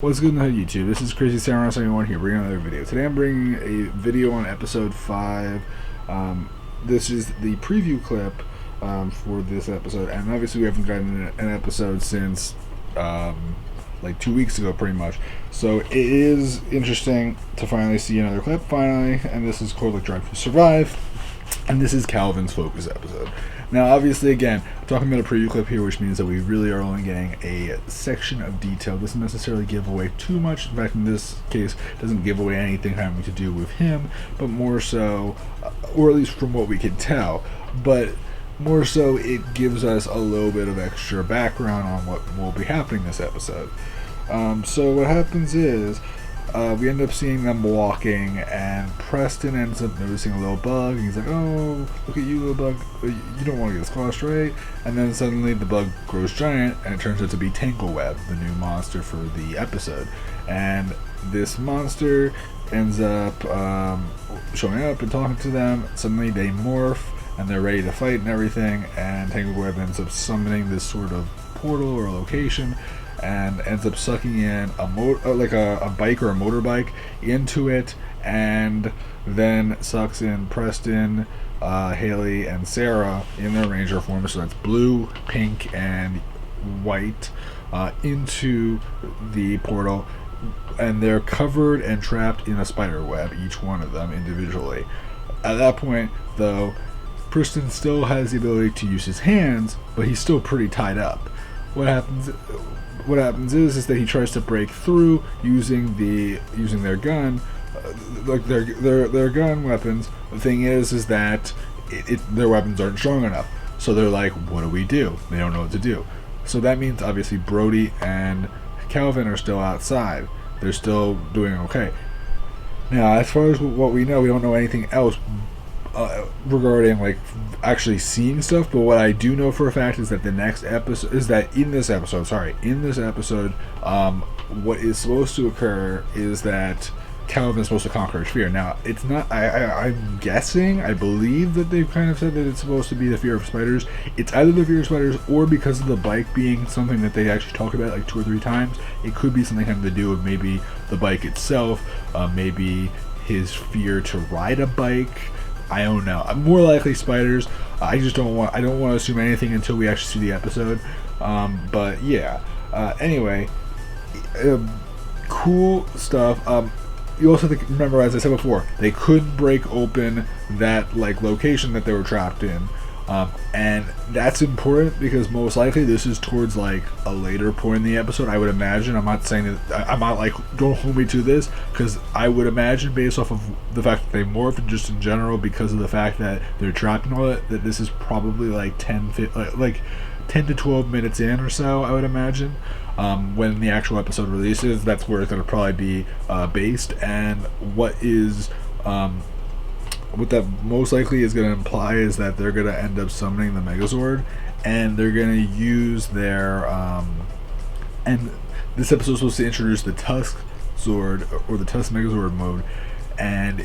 What's good on YouTube? This is Crazy Samurai 71 here, bringing another video. Today I'm bringing a video on episode 5. This is the preview clip for this episode, and obviously we haven't gotten an episode since like 2 weeks ago, pretty much. So it is interesting to finally see another clip, finally, and this is called Drive to Survive, and this is Calvin's focus episode. Now, obviously, again, I'm talking about a preview clip here, which means that we really are only getting a section of detail. It doesn't necessarily give away too much. In fact, in this case, it doesn't give away anything having to do with him, but more so, or at least from what we can tell, but more so it gives us a little bit of extra background on what will be happening this episode. So what happens is, we end up seeing them walking, and Preston ends up noticing a little bug, and he's like, "Oh, look at you, little bug, you don't want to get squashed, right?" And then suddenly the bug grows giant, and it turns out to be Tangleweb, the new monster for the episode. And this monster ends up showing up and talking to them. Suddenly they morph, and they're ready to fight and everything, and Tangleweb ends up summoning this sort of portal or location, and ends up sucking in a bike or a motorbike into it, and then sucks in Preston, Haley, and Sarah in their ranger form. So that's blue, pink, and white into the portal, and they're covered and trapped in a spider web, each one of them individually. At that point, though, Preston still has the ability to use his hands, but he's still pretty tied up. What happens is that he tries to break through using their gun, like their gun weapons. The thing is that their weapons aren't strong enough. So they're like, what do we do? They don't know what to do. So that means obviously Brody and Calvin are still outside. They're still doing okay. Now, as far as what we know, we don't know anything else regarding like actually seeing stuff, but what I do know for a fact is that in this episode, what is supposed to occur is that Calvin is supposed to conquer his fear. Now, it's not, I'm guessing, I believe that they've kind of said that it's supposed to be the fear of spiders. It's either the fear of spiders, or because of the bike being something that they actually talk about like 2 or 3 times, it could be something having to do with maybe the bike itself, maybe his fear to ride a bike. I don't know. More likely spiders. I don't want to assume anything until we actually see the episode. But yeah. Anyway, cool stuff. You also have to remember, as I said before, they could break open that like location that they were trapped in. And that's important because most likely this is towards like a later point in the episode, I would imagine. I'm not saying that, I'm not like, don't hold me to this, because I would imagine, based off of the fact that they morphed and just in general, because of the fact that they're trapped and all that this is probably like 10 to 12 minutes in or so, I would imagine. When the actual episode releases, that's where it's going to probably be based. And what that most likely is going to imply is that they're going to end up summoning the Megazord, and they're going to use their and this episode is supposed to introduce the Tusk Zord, or the Tusk Megazord mode, and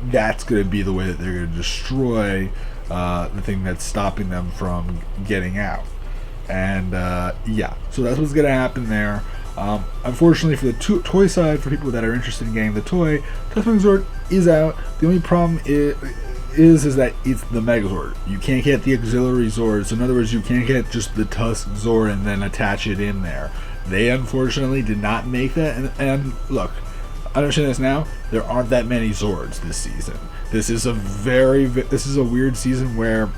that's going to be the way that they're going to destroy the thing that's stopping them from getting out. And yeah, so that's what's going to happen there. Unfortunately for the toy side, for people that are interested in getting the toy, Tusk Megazord is out. The only problem is that it's the Megazord. You can't get the auxiliary Zord. So in other words, you can't get just the Tusk Zord and then attach it in there. They unfortunately did not make that. And look, understand this now. There aren't that many Zords this season. This is a weird season where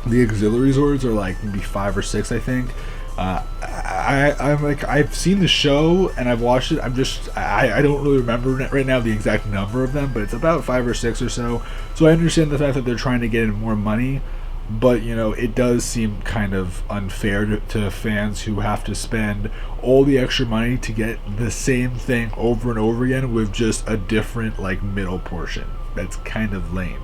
the auxiliary Zords are like maybe 5 or 6, I think. I'm like, I've seen the show and I've watched it. I don't really remember right now the exact number of them, but it's about 5 or 6 or so. So I understand the fact that they're trying to get in more money, but you know, it does seem kind of unfair to fans who have to spend all the extra money to get the same thing over and over again with just a different like middle portion. That's kind of lame.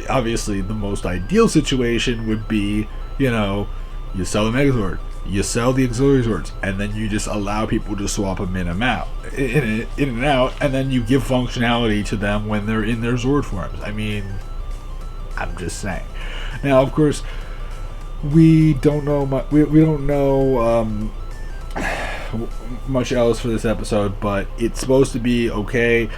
Obviously, the most ideal situation would be, you know, you sell the Megazord, you sell the auxiliary Zords, and then you just allow people to swap them in and out, and then you give functionality to them when they're in their Zord forms. I mean, I'm just saying. Now, of course, we don't know much else for this episode, but it's supposed to be okay.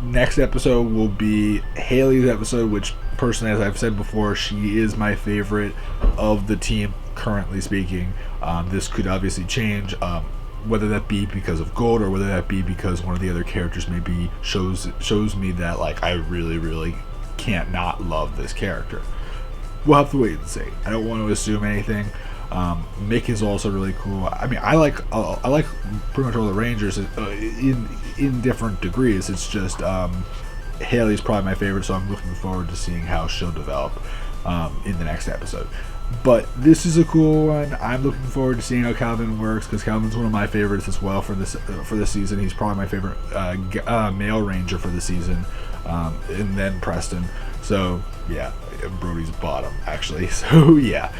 Next episode will be Haley's episode, which personally, as I've said before, she is my favorite of the team, currently speaking. This could obviously change, whether that be because of Gold or whether that be because one of the other characters maybe shows me that, like, I really can't not love this character. We'll have to wait and see. I don't want to assume anything. Mick is also really cool. I mean, I like pretty much all the Rangers in different degrees. It's just Haley's probably my favorite, so I'm looking forward to seeing how she'll develop in the next episode. But this is a cool one. I'm looking forward to seeing how Calvin works, because Calvin's one of my favorites as well for this season. He's probably my favorite male Ranger for the season, and then Preston. So yeah, Brody's bottom actually. So yeah.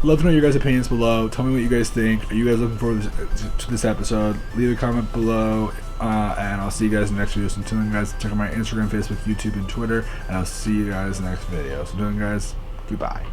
Love to know your guys' opinions below. Tell me what you guys think. Are you guys looking forward to this episode? Leave a comment below, and I'll see you guys in the next video. So until then, guys, check out my Instagram, Facebook, YouTube, and Twitter, and I'll see you guys in the next video. So until then, guys, goodbye.